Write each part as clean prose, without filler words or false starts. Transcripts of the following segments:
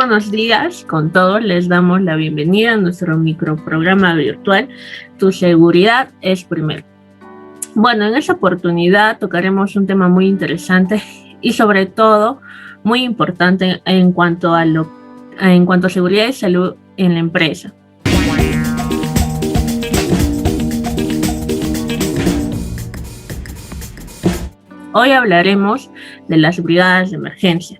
buenos días con todos. Les damos la bienvenida a nuestro microprograma virtual Tu seguridad es primero. Bueno, en esta oportunidad tocaremos un tema muy interesante y sobre todo muy importante en cuanto a seguridad y salud en la empresa. Hoy hablaremos de las brigadas de emergencia.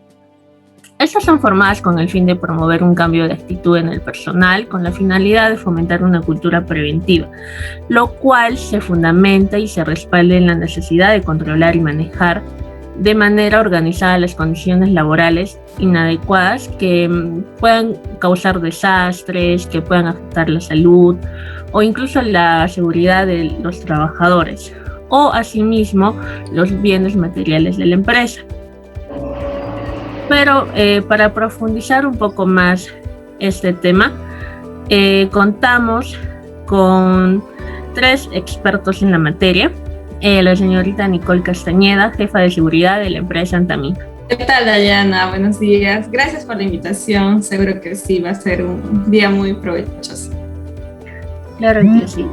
Estas son formadas con el fin de promover un cambio de actitud en el personal con la finalidad de fomentar una cultura preventiva, lo cual se fundamenta y se respalda en la necesidad de controlar y manejar de manera organizada las condiciones laborales inadecuadas que puedan causar desastres, que puedan afectar la salud o incluso la seguridad de los trabajadores o asimismo los bienes materiales de la empresa. Pero para profundizar un poco más este tema, contamos con 3 expertos en la materia. La señorita Nicole Castañeda, jefa de seguridad de la empresa Antamina. ¿Qué tal, Dayana? Buenos días. Gracias por la invitación. Seguro que sí, va a ser un día muy provechoso. Claro que sí.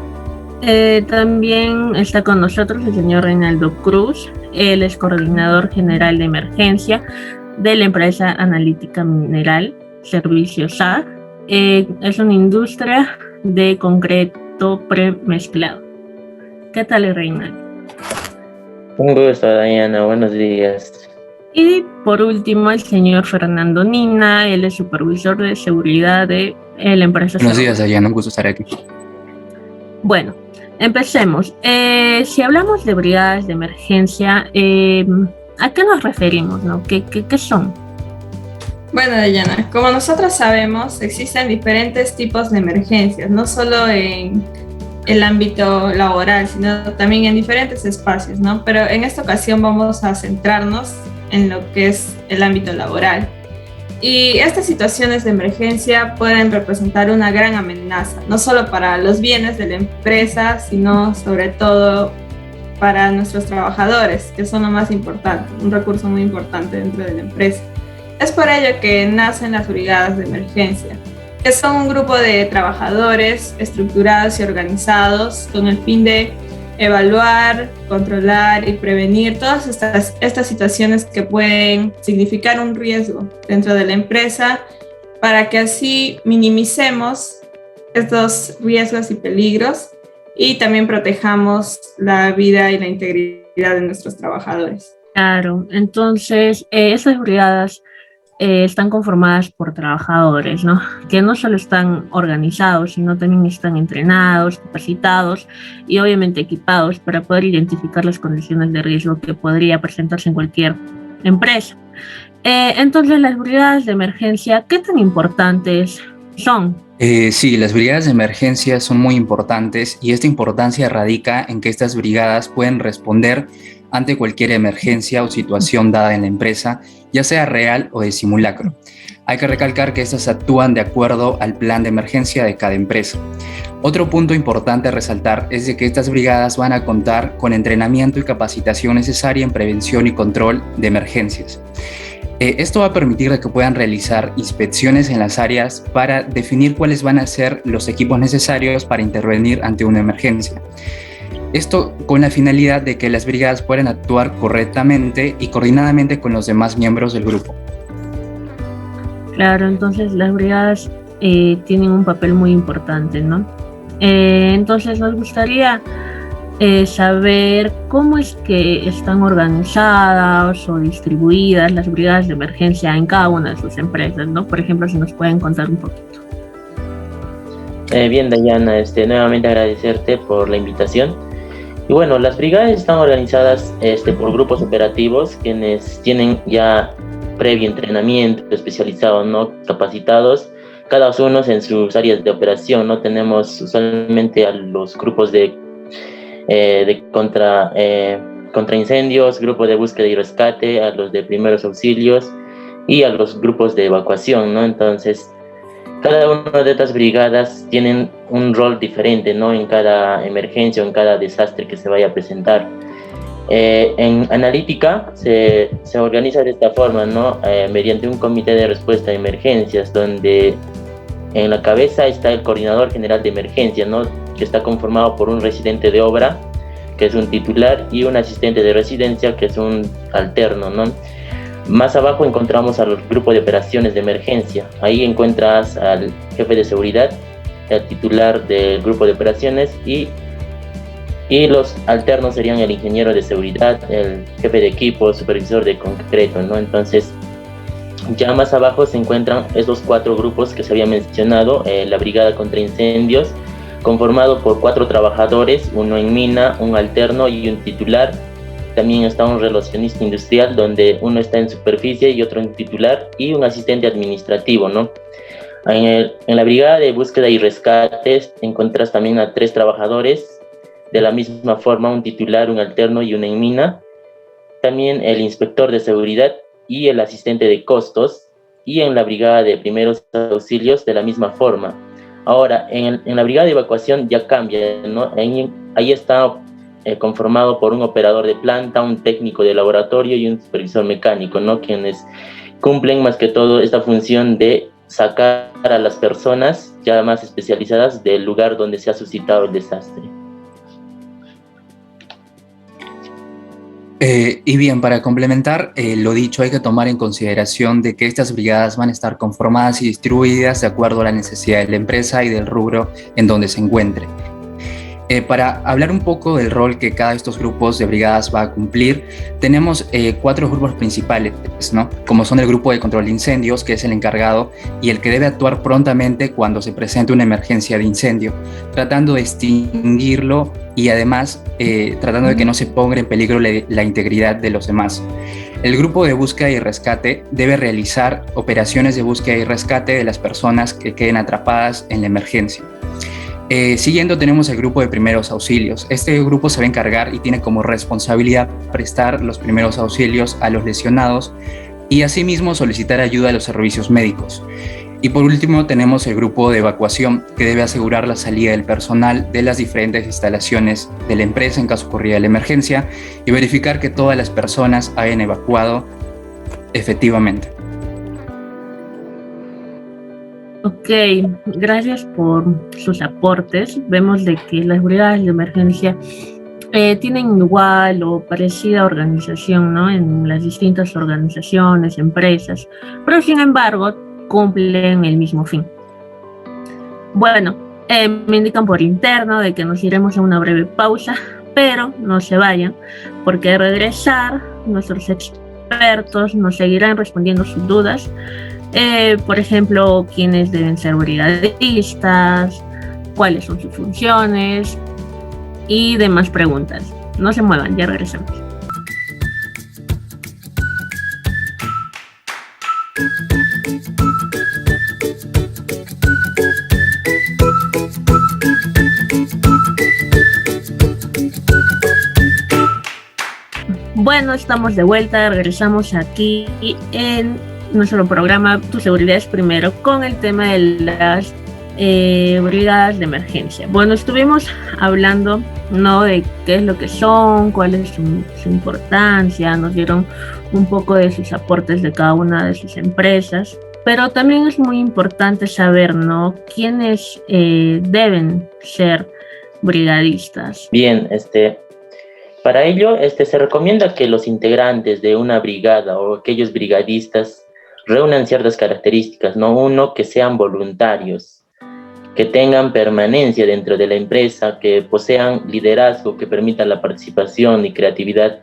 También está con nosotros el señor Reinaldo Cruz. Él es coordinador general de emergencia de la empresa analítica mineral Servicios SAG. Es una industria de concreto premezclado. ¿Qué tal, Reinaldo? Un gusto, Dayana. Buenos días. Y por último, el señor Fernando Nina. Él es supervisor de seguridad de la empresa. Buenos días, Dayana. Un gusto estar aquí. Bueno, empecemos. Si hablamos de brigadas de emergencia, ¿a qué nos referimos, no? ¿Qué son? Bueno, Dayana, como nosotros sabemos, existen diferentes tipos de emergencias, no solo en el ámbito laboral, sino también en diferentes espacios, ¿no? Pero en esta ocasión vamos a centrarnos en lo que es el ámbito laboral. Y estas situaciones de emergencia pueden representar una gran amenaza, no solo para los bienes de la empresa, sino sobre todo para nuestros trabajadores, que son lo más importante, un recurso muy importante dentro de la empresa. Es por ello que nacen las brigadas de emergencia, que son un grupo de trabajadores estructurados y organizados con el fin de evaluar, controlar y prevenir todas estas situaciones que pueden significar un riesgo dentro de la empresa para que así minimicemos estos riesgos y peligros y también protejamos la vida y la integridad de nuestros trabajadores. Claro, entonces esas brigadas están conformadas por trabajadores, ¿no? Que no solo están organizados, sino también están entrenados, capacitados y obviamente equipados para poder identificar las condiciones de riesgo que podría presentarse en cualquier empresa. Entonces, las brigadas de emergencia, ¿qué tan importantes son? Sí, las brigadas de emergencia son muy importantes y esta importancia radica en que estas brigadas pueden responder ante cualquier emergencia o situación dada en la empresa, ya sea real o de simulacro. Hay que recalcar que estas actúan de acuerdo al plan de emergencia de cada empresa. Otro punto importante a resaltar es de que estas brigadas van a contar con entrenamiento y capacitación necesaria en prevención y control de emergencias. Esto va a permitir que puedan realizar inspecciones en las áreas para definir cuáles van a ser los equipos necesarios para intervenir ante una emergencia. Esto con la finalidad de que las brigadas puedan actuar correctamente y coordinadamente con los demás miembros del grupo. Claro, entonces las brigadas tienen un papel muy importante, ¿no? Entonces nos gustaría saber cómo es que están organizadas o distribuidas las brigadas de emergencia en cada una de sus empresas, ¿no? Por ejemplo, si nos pueden contar un poquito. Bien, Dayana, nuevamente agradecerte por la invitación. Y bueno, las brigadas están organizadas por grupos operativos, quienes tienen ya previo entrenamiento especializado, ¿no? Capacitados, cada uno en sus áreas de operación, ¿no? Tenemos usualmente a los grupos de contra incendios, grupo de búsqueda y rescate, a los de primeros auxilios y a los grupos de evacuación, ¿no? Entonces, cada una de estas brigadas tienen un rol diferente, ¿no? En cada emergencia o en cada desastre que se vaya a presentar. En analítica se organiza de esta forma, ¿no? Mediante un comité de respuesta a emergencias, donde en la cabeza está el coordinador general de emergencia, ¿no? Que está conformado por un residente de obra, que es un titular, y un asistente de residencia, que es un alterno, ¿no? Más abajo encontramos al grupo de operaciones de emergencia. Ahí encuentras al jefe de seguridad, el titular del grupo de operaciones, y los alternos serían el ingeniero de seguridad, el jefe de equipo, supervisor de concreto, ¿no? Entonces, ya más abajo se encuentran esos 4 grupos que se había mencionado, la brigada contra incendios, conformado por 4 trabajadores, uno en mina, un alterno y un titular. También está un relacionista industrial, donde uno está en superficie y otro en titular, y un asistente administrativo, ¿no? En la brigada de búsqueda y rescates encuentras también a 3 trabajadores, de la misma forma, un titular, un alterno y una en mina. También el inspector de seguridad y el asistente de costos. Y en la brigada de primeros auxilios de la misma forma. Ahora, en la brigada de evacuación ya cambia, ¿no? Ahí está conformado por un operador de planta, un técnico de laboratorio y un supervisor mecánico, ¿no? Quienes cumplen más que todo esta función de sacar a las personas ya más especializadas del lugar donde se ha suscitado el desastre. Y bien, para complementar lo dicho, hay que tomar en consideración de que estas brigadas van a estar conformadas y distribuidas de acuerdo a la necesidad de la empresa y del rubro en donde se encuentre. Para hablar un poco del rol que cada de estos grupos de brigadas va a cumplir, tenemos 4 grupos principales, ¿no? Como son el grupo de control de incendios, que es el encargado y el que debe actuar prontamente cuando se presente una emergencia de incendio, tratando de extinguirlo y además tratando de que no se ponga en peligro la integridad de los demás. El grupo de búsqueda y rescate debe realizar operaciones de búsqueda y rescate de las personas que queden atrapadas en la emergencia. Siguiendo tenemos el grupo de primeros auxilios. Este grupo se va a encargar y tiene como responsabilidad prestar los primeros auxilios a los lesionados y asimismo solicitar ayuda a los servicios médicos. Y por último tenemos el grupo de evacuación, que debe asegurar la salida del personal de las diferentes instalaciones de la empresa en caso ocurrida la emergencia y verificar que todas las personas hayan evacuado efectivamente. Ok, gracias por sus aportes. Vemos de que las brigadas de emergencia tienen igual o parecida organización, ¿no? En las distintas organizaciones, empresas, pero sin embargo cumplen el mismo fin. Bueno, me indican por interno de que nos iremos a una breve pausa, pero no se vayan, porque al regresar nuestros expertos nos seguirán respondiendo sus dudas. Por ejemplo, quiénes deben ser brigadistas, cuáles son sus funciones y demás preguntas. No se muevan, ya regresamos. Bueno, estamos de vuelta, regresamos aquí en nuestro programa Tu Seguridad es Primero con el tema de las brigadas de emergencia. Bueno, estuvimos hablando, ¿no?, de qué es lo que son, cuál es su importancia, nos dieron un poco de sus aportes de cada una de sus empresas, pero también es muy importante saber, ¿no?, quiénes deben ser brigadistas. Bien, para ello se recomienda que los integrantes de una brigada o aquellos brigadistas reúnan ciertas características, ¿no? Uno, que sean voluntarios, que tengan permanencia dentro de la empresa, que posean liderazgo que permita la participación y creatividad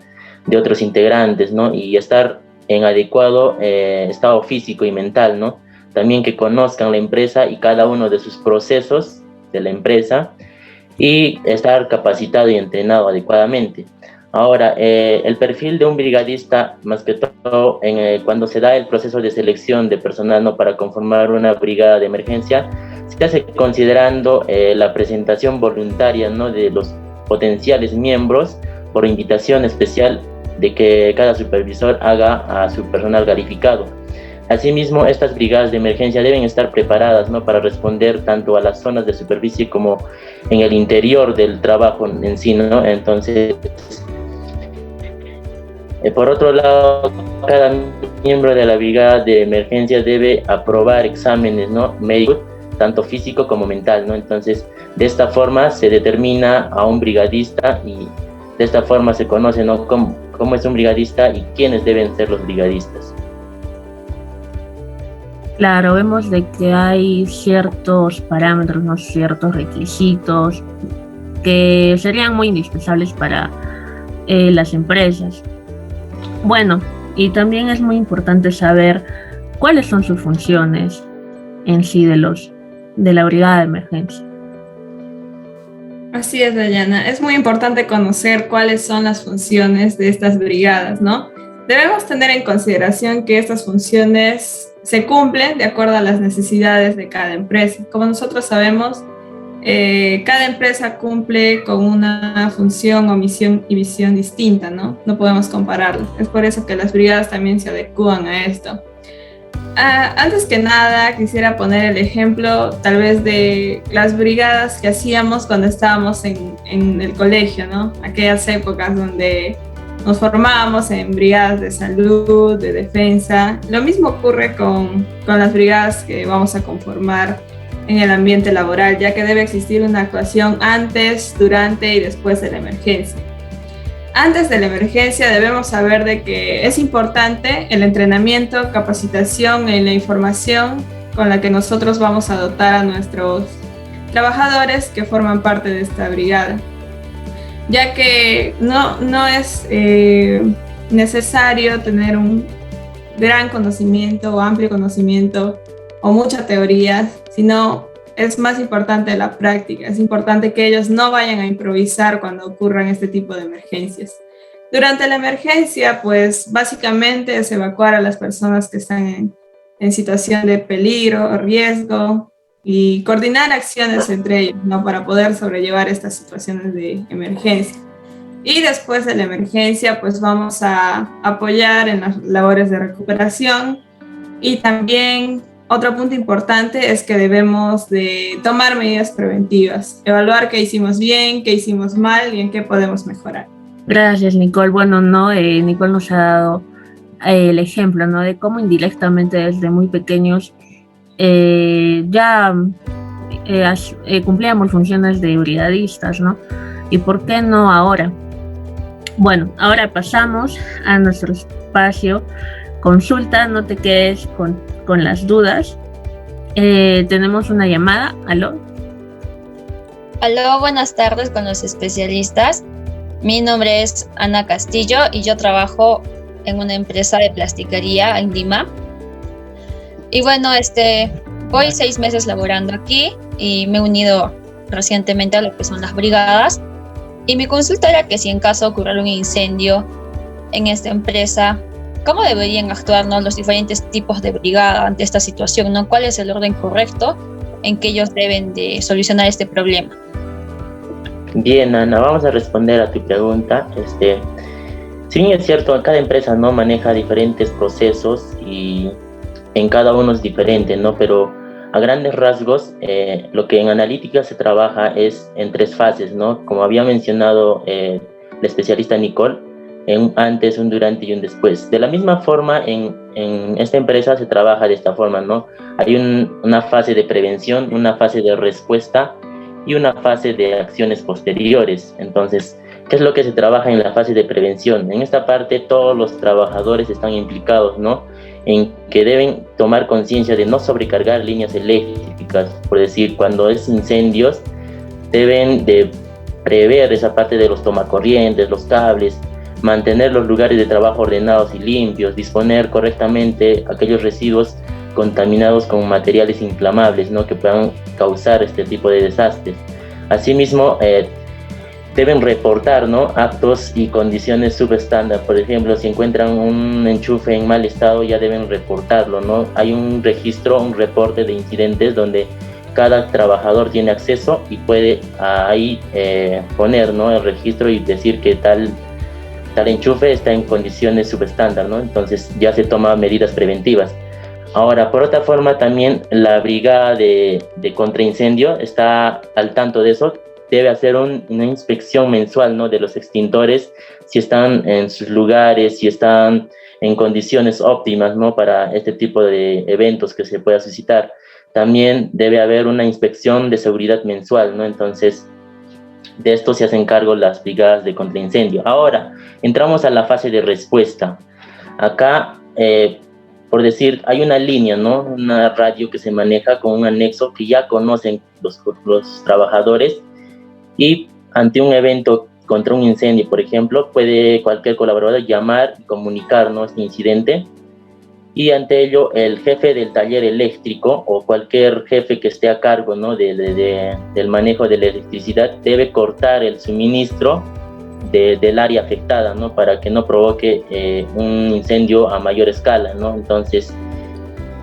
de otros integrantes, ¿no? Y estar en adecuado estado físico y mental, ¿no? También que conozcan la empresa y cada uno de sus procesos de la empresa y estar capacitado y entrenado adecuadamente. Ahora, el perfil de un brigadista, más que todo, cuando se da el proceso de selección de personal, ¿no?, para conformar una brigada de emergencia, se hace considerando la presentación voluntaria, ¿no?, de los potenciales miembros por invitación especial de que cada supervisor haga a su personal calificado. Asimismo, estas brigadas de emergencia deben estar preparadas, ¿no?, para responder tanto a las zonas de superficie como en el interior del trabajo en sí, ¿no? Entonces, Por otro lado, cada miembro de la brigada de emergencia debe aprobar exámenes, ¿no?, médicos, tanto físico como mental, ¿no? Entonces, de esta forma se determina a un brigadista y de esta forma se conoce, ¿no?, cómo es un brigadista y quiénes deben ser los brigadistas. Claro, vemos de que hay ciertos parámetros, ¿no?, ciertos requisitos que serían muy indispensables para las empresas. Bueno, y también es muy importante saber cuáles son sus funciones en sí de la brigada de emergencia. Así es, Dayana. Es muy importante conocer cuáles son las funciones de estas brigadas, ¿no? Debemos tener en consideración que estas funciones se cumplen de acuerdo a las necesidades de cada empresa. Como nosotros sabemos, cada empresa cumple con una función o misión y visión distinta, ¿no? No podemos compararlo. Es por eso que las brigadas también se adecúan a esto. Antes que nada, quisiera poner el ejemplo tal vez de las brigadas que hacíamos cuando estábamos en el colegio, ¿no? Aquellas épocas donde nos formábamos en brigadas de salud, de defensa. Lo mismo ocurre con las brigadas que vamos a conformar en el ambiente laboral, ya que debe existir una actuación antes, durante y después de la emergencia. Antes de la emergencia debemos saber de que es importante el entrenamiento, capacitación y la información con la que nosotros vamos a dotar a nuestros trabajadores que forman parte de esta brigada, ya que no es necesario tener un gran conocimiento o amplio conocimiento o mucha teoría, sino es más importante la práctica. Es importante que ellos no vayan a improvisar cuando ocurran este tipo de emergencias. Durante la emergencia, pues básicamente es evacuar a las personas que están en situación de peligro o riesgo y coordinar acciones entre ellos, ¿no?, para poder sobrellevar estas situaciones de emergencia. Y después de la emergencia, pues vamos a apoyar en las labores de recuperación. Y también otro punto importante es que debemos de tomar medidas preventivas, evaluar qué hicimos bien, qué hicimos mal y en qué podemos mejorar. Gracias, Nicole. Bueno, no, Nicole nos ha dado el ejemplo, ¿no?, de cómo indirectamente desde muy pequeños ya cumplíamos funciones de brigadistas, ¿no? ¿Y por qué no ahora? Bueno, ahora pasamos a nuestro espacio consulta, no te quedes con las dudas. Tenemos una llamada. ¿Aló? Aló, buenas tardes con los especialistas. Mi nombre es Ana Castillo y yo trabajo en una empresa de plastiquería en Lima. Y bueno, voy 6 meses laborando aquí y me he unido recientemente a lo que son las brigadas. Y mi consulta era que si en caso ocurriera un incendio en esta empresa, ¿cómo deberían actuar, ¿no?, los diferentes tipos de brigada ante esta situación, ¿no? ¿Cuál es el orden correcto en que ellos deben de solucionar este problema? Bien, Ana, vamos a responder a tu pregunta. Si bien es cierto, cada empresa, ¿no?, maneja diferentes procesos y en cada uno es diferente, ¿no? Pero a grandes rasgos, lo que en analítica se trabaja es en 3 fases, ¿no? Como había mencionado la especialista Nicole, un antes, un durante y un después. De la misma forma, en esta empresa se trabaja de esta forma, ¿no? Hay una fase de prevención, una fase de respuesta y una fase de acciones posteriores. Entonces, ¿qué es lo que se trabaja en la fase de prevención? En esta parte todos los trabajadores están implicados, ¿no?, en que deben tomar conciencia de no sobrecargar líneas eléctricas. Por decir, cuando es incendios, deben de prever esa parte de los tomacorrientes, los cables, mantener los lugares de trabajo ordenados y limpios, disponer correctamente aquellos residuos contaminados con materiales inflamables, ¿no?, que puedan causar este tipo de desastres. Asimismo, deben reportar, ¿no?, actos y condiciones subestándar. Por ejemplo, si encuentran un enchufe en mal estado, ya deben reportarlo, ¿no? Hay un registro, un reporte de incidentes donde cada trabajador tiene acceso y puede ahí poner, ¿no?, el registro y decir que tal enchufe está en condiciones subestándar, ¿no? Entonces ya se toman medidas preventivas. Ahora, por otra forma, también la brigada de contraincendio está al tanto de eso, debe hacer una inspección mensual, ¿no?, de los extintores, si están en sus lugares, si están en condiciones óptimas, ¿no?, para este tipo de eventos que se pueda suscitar. También debe haber una inspección de seguridad mensual, ¿no? Entonces, de esto se hacen cargo las brigadas de contraincendio. Ahora, entramos a la fase de respuesta. Acá, por decir, hay una línea, ¿no?, una radio que se maneja con un anexo que ya conocen los trabajadores, y ante un evento contra un incendio, por ejemplo, puede cualquier colaborador llamar y comunicar, ¿no?, este incidente, y ante ello el jefe del taller eléctrico o cualquier jefe que esté a cargo, ¿no?, del manejo de la electricidad debe cortar el suministro del área afectada, ¿no?, para que no provoque un incendio a mayor escala, ¿no? Entonces,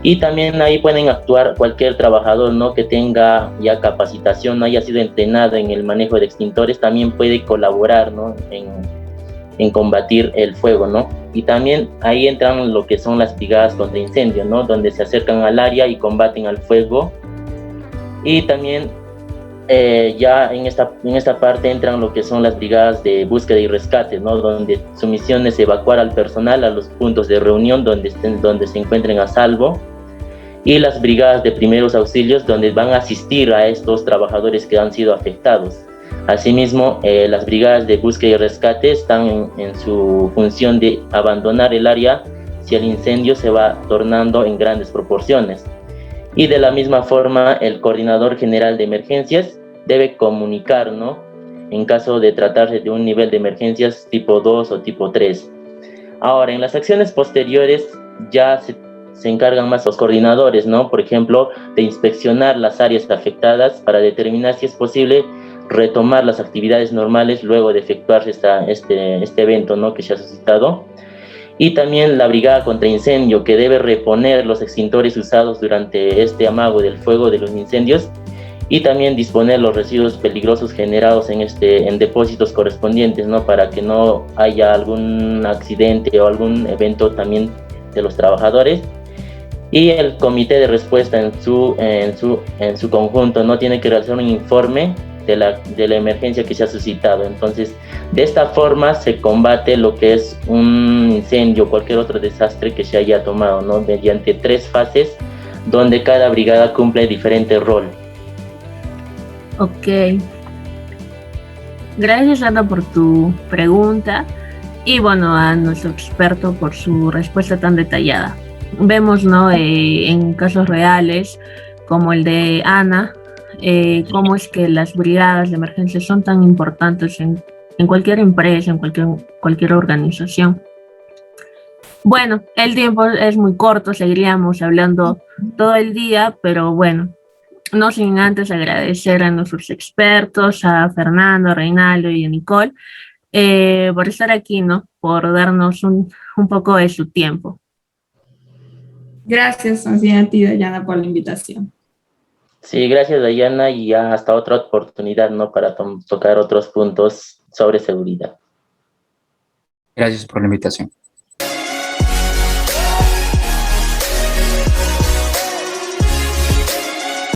y también ahí pueden actuar cualquier trabajador, ¿no?, que tenga ya capacitación, no haya sido entrenado en el manejo de extintores, también puede colaborar, ¿no?, en combatir el fuego, ¿no? Y también ahí entran lo que son las brigadas contra incendio, ¿no?, donde se acercan al área y combaten al fuego. Y también ya en esta parte entran lo que son las brigadas de búsqueda y rescate, ¿no?, donde su misión es evacuar al personal a los puntos de reunión donde se encuentren a salvo, y las brigadas de primeros auxilios, donde van a asistir a estos trabajadores que han sido afectados. Asimismo, las brigadas de búsqueda y rescate están en su función de abandonar el área si el incendio se va tornando en grandes proporciones. Y de la misma forma, el coordinador general de emergencias debe comunicar, ¿no?, en caso de tratarse de un nivel de emergencias tipo 2 o tipo 3. Ahora, en las acciones posteriores ya se encargan más los coordinadores, ¿no?, por ejemplo, de inspeccionar las áreas afectadas para determinar si es posible retomar las actividades normales luego de efectuarse este evento, ¿no?, que se ha suscitado. Y también la brigada contra incendio, que debe reponer los extintores usados durante este amago del fuego de los incendios, y también disponer los residuos peligrosos generados en depósitos correspondientes, ¿no?, para que no haya algún accidente o algún evento también de los trabajadores. Y el comité de respuesta en su conjunto, ¿no?, tiene que realizar un informe de la emergencia que se ha suscitado. Entonces, de esta forma se combate lo que es un incendio o cualquier otro desastre que se haya tomado, ¿no?, mediante 3 fases, donde cada brigada cumple diferente rol. Ok. Gracias, Ana, por tu pregunta, y bueno, a nuestro experto por su respuesta tan detallada. Vemos, ¿no?, en casos reales como el de Ana, cómo es que las brigadas de emergencia son tan importantes en cualquier empresa, en cualquier organización. Bueno, el tiempo es muy corto, seguiríamos hablando todo el día, pero bueno, no sin antes agradecer a nuestros expertos, a Fernando, a Reinaldo y a Nicole, por estar aquí, ¿no?, por darnos un poco de su tiempo. Gracias, a ti, Dayana, por la invitación. Sí, gracias, Dayana, y ya hasta otra oportunidad, ¿no?, para tocar otros puntos sobre seguridad. Gracias por la invitación.